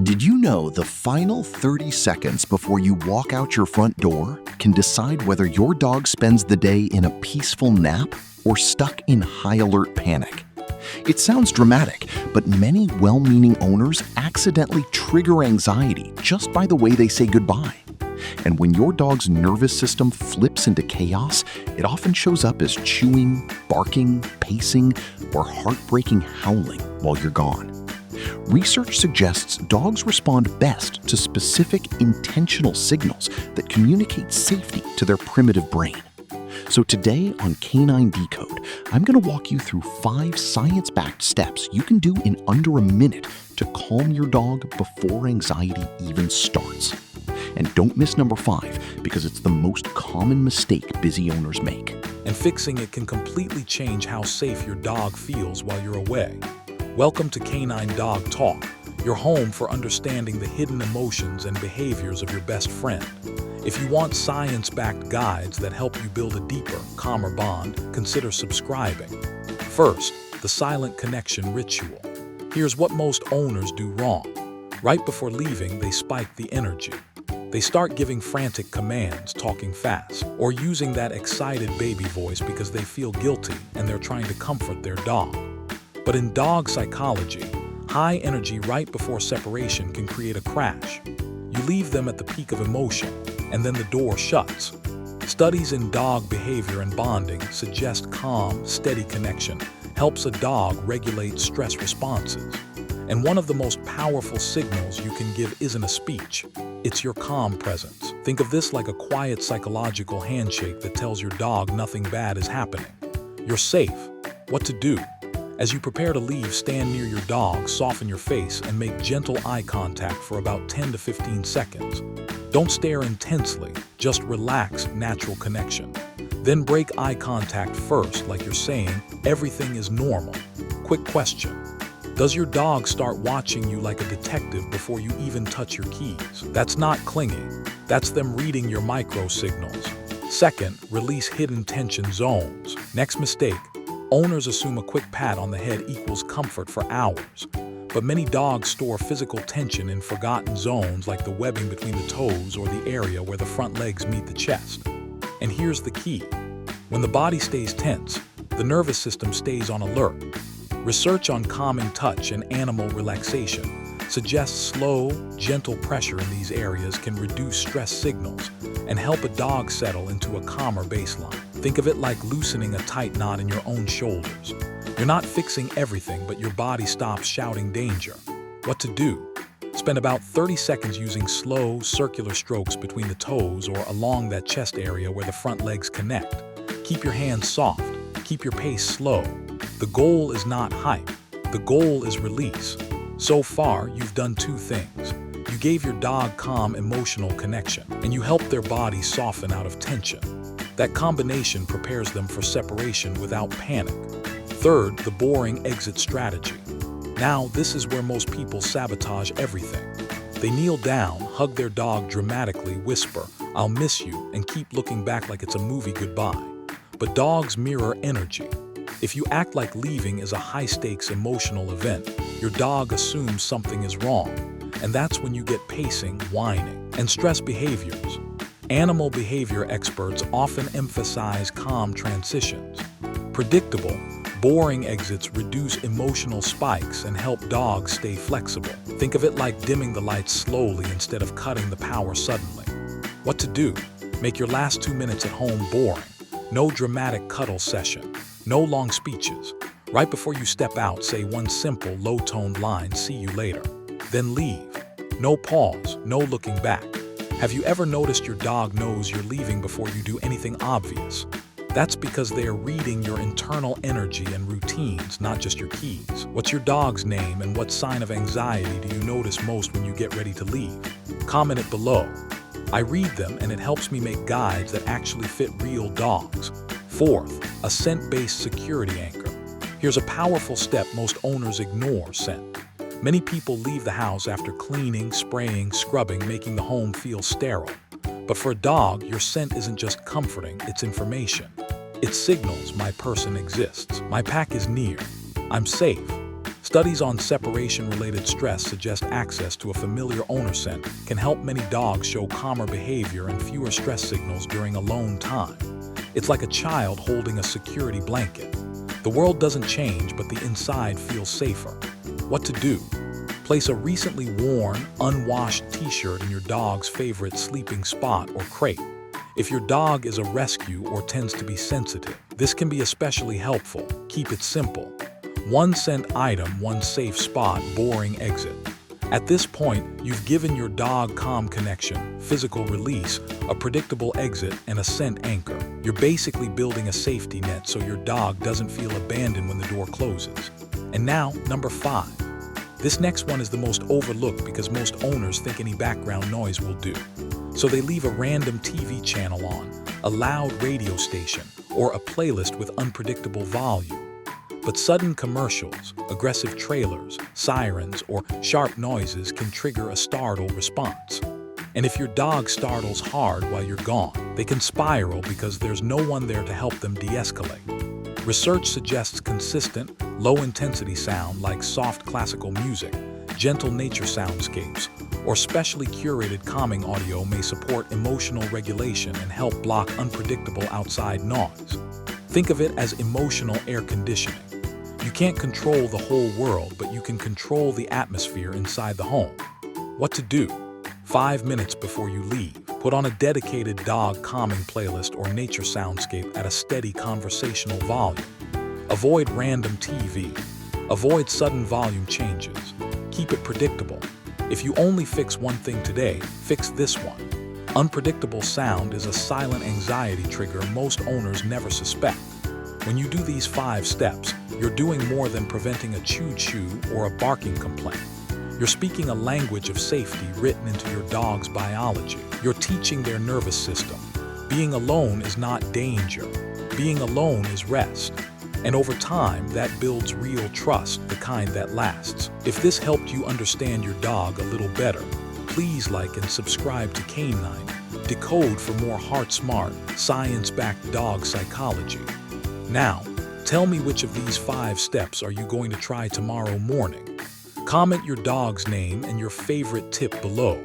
Did you know the final 30 seconds before you walk out your front door can decide whether your dog spends the day in a peaceful nap or stuck in high alert panic? It sounds dramatic, but many well-meaning owners accidentally trigger anxiety just by the way they say goodbye. And when your dog's nervous system flips into chaos, it often shows up as chewing, barking, pacing, or heartbreaking howling while you're gone. Research suggests dogs respond best to specific intentional signals that communicate safety to their primitive brain. So today on Canine Decode, I'm going to walk you through 5 science-backed steps you can do in under a minute to calm your dog before anxiety even starts. And don't miss number 5, because it's the most common mistake busy owners make. And fixing it can completely change how safe your dog feels while you're away. Welcome to Canine Dog Talk, your home for understanding the hidden emotions and behaviors of your best friend. If you want science-backed guides that help you build a deeper, calmer bond, consider subscribing. First, the silent connection ritual. Here's what most owners do wrong. Right before leaving, they spike the energy. They start giving frantic commands, talking fast, or using that excited baby voice because they feel guilty and they're trying to comfort their dog. But in dog psychology, high energy right before separation can create a crash. You leave them at the peak of emotion, and then the door shuts. Studies in dog behavior and bonding suggest calm, steady connection helps a dog regulate stress responses. And one of the most powerful signals you can give isn't a speech. It's your calm presence. Think of this like a quiet psychological handshake that tells your dog nothing bad is happening. You're safe. What to do? As you prepare to leave, stand near your dog, soften your face, and make gentle eye contact for about 10 to 15 seconds. Don't stare intensely, just relaxed, natural connection. Then break eye contact first, like you're saying, everything is normal. Quick question. Does your dog start watching you like a detective before you even touch your keys? That's not clingy. That's them reading your micro signals. Second, release hidden tension zones. Next mistake. Owners assume a quick pat on the head equals comfort for hours. But many dogs store physical tension in forgotten zones like the webbing between the toes or the area where the front legs meet the chest. And here's the key. When the body stays tense, the nervous system stays on alert. Research on calming touch and animal relaxation suggests slow, gentle pressure in these areas can reduce stress signals and help a dog settle into a calmer baseline. Think of it like loosening a tight knot in your own shoulders. You're not fixing everything, but your body stops shouting danger. What to do? Spend about 30 seconds using slow, circular strokes between the toes or along that chest area where the front legs connect. Keep your hands soft. Keep your pace slow. The goal is not hype. The goal is release. So far, you've done 2 things. You gave your dog calm emotional connection, and you helped their body soften out of tension. That combination prepares them for separation without panic. Third, the boring exit strategy. Now, this is where most people sabotage everything. They kneel down, hug their dog dramatically, whisper, "I'll miss you," and keep looking back like it's a movie goodbye. But dogs mirror energy. If you act like leaving is a high-stakes emotional event, your dog assumes something is wrong. And that's when you get pacing, whining, and stress behaviors. Animal behavior experts often emphasize calm transitions. Predictable, boring exits reduce emotional spikes and help dogs stay flexible. Think of it like dimming the lights slowly instead of cutting the power suddenly. What to do? Make your last 2 minutes at home boring. No dramatic cuddle session. No long speeches. Right before you step out, say one simple, low-toned line, "See you later." Then leave. No pause, no looking back. Have you ever noticed your dog knows you're leaving before you do anything obvious? That's because they are reading your internal energy and routines, not just your keys. What's your dog's name and what sign of anxiety do you notice most when you get ready to leave? Comment it below. I read them and it helps me make guides that actually fit real dogs. Fourth, a scent-based security anchor. Here's a powerful step most owners ignore: scent. Many people leave the house after cleaning, spraying, scrubbing, making the home feel sterile. But for a dog, your scent isn't just comforting, it's information. It signals my person exists, my pack is near, I'm safe. Studies on separation-related stress suggest access to a familiar owner scent can help many dogs show calmer behavior and fewer stress signals during alone time. It's like a child holding a security blanket. The world doesn't change, but the inside feels safer. What to do? Place a recently worn, unwashed t-shirt in your dog's favorite sleeping spot or crate. If your dog is a rescue or tends to be sensitive, this can be especially helpful. Keep it simple. One scent item, one safe spot, boring exit. At this point, you've given your dog calm connection, physical release, a predictable exit, and a scent anchor. You're basically building a safety net so your dog doesn't feel abandoned when the door closes. And now, number 5. This next one is the most overlooked because most owners think any background noise will do. So they leave a random TV channel on, a loud radio station, or a playlist with unpredictable volume. But sudden commercials, aggressive trailers, sirens, or sharp noises can trigger a startle response. And if your dog startles hard while you're gone, they can spiral because there's no one there to help them de-escalate. Research suggests consistent, low-intensity sound like soft classical music, gentle nature soundscapes, or specially curated calming audio may support emotional regulation and help block unpredictable outside noise. Think of it as emotional air conditioning. You can't control the whole world, but you can control the atmosphere inside the home. What to do? 5 minutes before you leave, put on a dedicated dog calming playlist or nature soundscape at a steady conversational volume. Avoid random TV. Avoid sudden volume changes. Keep it predictable. If you only fix one thing today, fix this one. Unpredictable sound is a silent anxiety trigger most owners never suspect. When you do these 5 steps, you're doing more than preventing a chewed shoe or a barking complaint. You're speaking a language of safety written into your dog's biology. You're teaching their nervous system. Being alone is not danger. Being alone is rest. And over time, that builds real trust, the kind that lasts. If this helped you understand your dog a little better, please like and subscribe to Canine, Decode for more heart-smart, science-backed dog psychology. Now, tell me which of these 5 steps are you going to try tomorrow morning? Comment your dog's name and your favorite tip below.